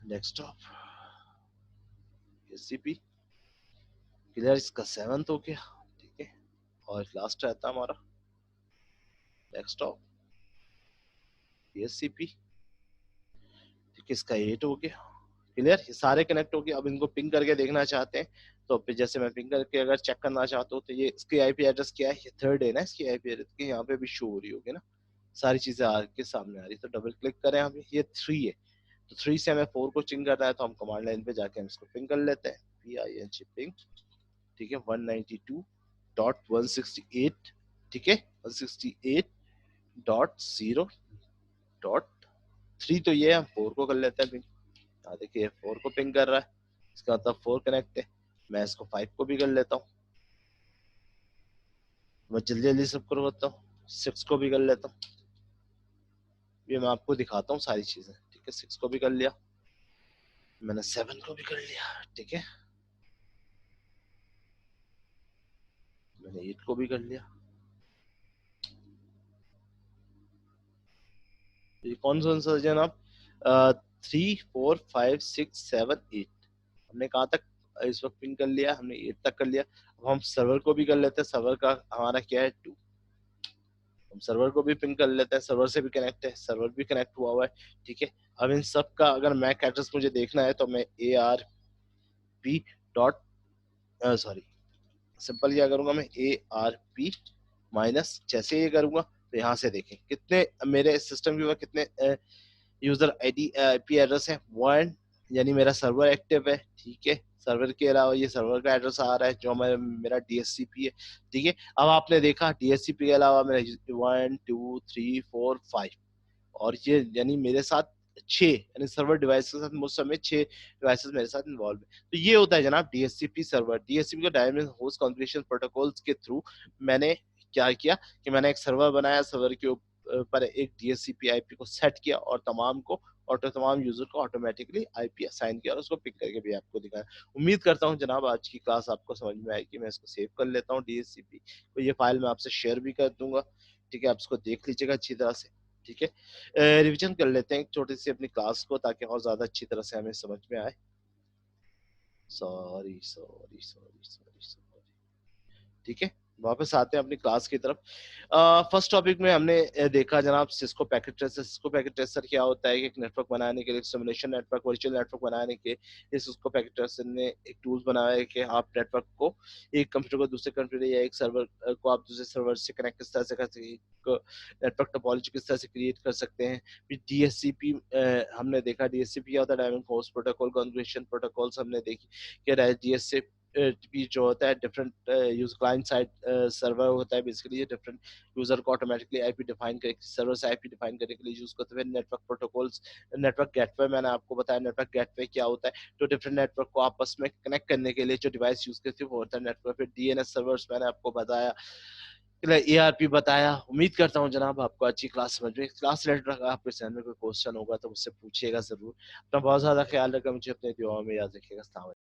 डेस्कटॉप डीएचसीपी क्लियर, इसका 7 हो गया, ठीक है। और लास्ट रहता हमारा डेस्कटॉप डीएचसीपी, ठीक है। इसका 8 हो गया, क्लियर। ये सारे कनेक्ट हो गए। अब इनको पिंग करके देखना चाहते हैं तो फिर जैसे मैं पिंग करके अगर चेक करना चाहता हूँ तो ये इसकी आईपी एड्रेस क्या है, ये 3rd है ना इसकी आईपी एड्रेस की, यहाँ पे भी शो हो रही होगी ना, सारी चीजें आके सामने आ रही है। तो डबल क्लिक करें, हम ये 3 है, तो 3 से हमें 4 को चिंग करना है, तो हम कमांड लाइन पे जाके हम इसको पिंग कर लेते हैं, PING पिंग, ठीक है। 192.168, ठीक है, 168.0.3, तो ये हम 4 को कर लेते हैं पिंग। देखिए 4 को पिंग कर रहा है, इसका मतलब 4 कनेक्ट है। मैं इसको 5 को भी कर लेता हूँ, मैं जल्दी जल्दी सब करवाता हूँ। 6 को भी कर लेता हूँ, ये मैं आपको दिखाता हूँ सारी चीजें, ठीक है। 6 को भी कर लिया मैंने, 7 को भी कर लिया, ठीक है। मैंने 8 को भी कर लिया। ये कौन सा जनाब, 3 4 5 6 7 8, हमने कहाँ तक इस वक्त पिन कर लिया, हमने 8 तक कर लिया। अब हम सर्वर को भी कर लेते हैं, सर्वर का हमारा क्या है 2, हम सर्वर को भी पिन कर लेते हैं, सर्वर से भी कनेक्ट है, सर्वर भी कनेक्ट हुआ हुआ है, ठीक है। अब इन सब का अगर मैक एड्रेस मुझे देखना है तो मैं ARP डॉट सॉरी सिंपल क्या करूंगा, मैं ARP माइनस जैसे ये करूंगा तो यहाँ से देखें कितने मेरे सिस्टम के ऊपर कितने यूजर आईडी आईपी एड्रेस है, 1, यानी मेरा सर्वर एक्टिव है, ठीक है। सर्वर के अलावा ये सर्वर का एड्रेस आ रहा है जो मेरा डीएचसीपी है, ठीक है। अब आपने देखा डीएचसीपी के अलावा मेरा 1 2 3 4 5, और ये यानी मेरे साथ 6, यानी सर्वर डिवाइस के साथ मुझ समय 6 डिवाइसेस मेरे साथ इन्वॉल्व है। तो ये होता है जनाब डीएचसीपी सर्वर। डीएचसीपी का डायनेमिक होस्ट कॉन्फ़िगरेशन प्रोटोकॉल्स के थ्रू मैंने क्या किया कि मैंने एक सर्वर बनाया, सर्वर के ऊपर एक डीएचसीपी आईपी को सेट किया और तमाम यूजर को ऑटोमेटिकली आईपी असाइन किया और उसको पिक करके भी आपको दिखाया। उम्मीद करता हूं जनाब आज की क्लास आपको समझ में आएगी। मैं इसको सेव कर लेता हूं डीएचसीपी तो ये फाइल मैं आपसे शेयर भी कर दूंगा, ठीक है। आप इसको देख लीजिएगा अच्छी तरह से, ठीक है। रिवीजन कर लेते हैं एक छोटी सी अपनी क्लास को ताकि और ज्यादा अच्छी तरह से हमें समझ में आए। Sorry sorry sorry sorry sorry, ठीक है। वापस आते हैं अपनी क्लास की तरफ। फर्स्ट टॉपिक में हमने देखा जनाब Cisco packet tracer. Cisco packet tracer क्या होता है कि एक नेटवर्क बनाने के लिए, सिमुलेशन नेटवर्क, वर्चुअल नेटवर्क बनाने के लिए सिस्को पैकेट ट्रेसर ने एक टूल्स बनाया है कि आप नेटवर्क को, एक कंप्यूटर को दूसरे कंप्यूटर या एक सर्वर को आप दूसरे सर्वर से कनेक्ट किस तरह से कर सकते हैं, नेटवर्क टोपोलॉजी किस तरह से क्रिएट कर सकते हैं। फिर डीएचसीपी हमने देखा, डीएचसीपी क्या होता है, dynamic host protocol configuration protocols हमने देखी कि डीएचसीपी भी जो होता है different user client side server होता है, बेसिकली ये डिफरेंट यूजर को ऑटोमेटिकली आईपी डिफाइन करके सर्वर से आईपी डिफाइन करने के लिए यूज करते हैं। नेटवर्क प्रोटोकॉल्स, नेटवर्क गेटवे मैंने आपको बताया, नेटवर्क गेटवे क्या होता है, तो डिफरेंट नेटवर्क को आपस में कनेक्ट करने के लिए जो डिवाइस यूज करते हैं वो होता है नेटवर्क। फिर डीएनएस सर्वर्स मैंने आपको बताया, एआरपी बताया। उम्मीद करता हूँ जनाब आपको अच्छी क्लास समझ में। क्लास रिलेटेड अगर आपके चैनल में कोई क्वेश्चन होगा तो मुझसे पूछिएगा जरूर। अपना बहुत ज्यादा ख्याल रखा, मुझे अपने दुआओं में याद रखिएगा।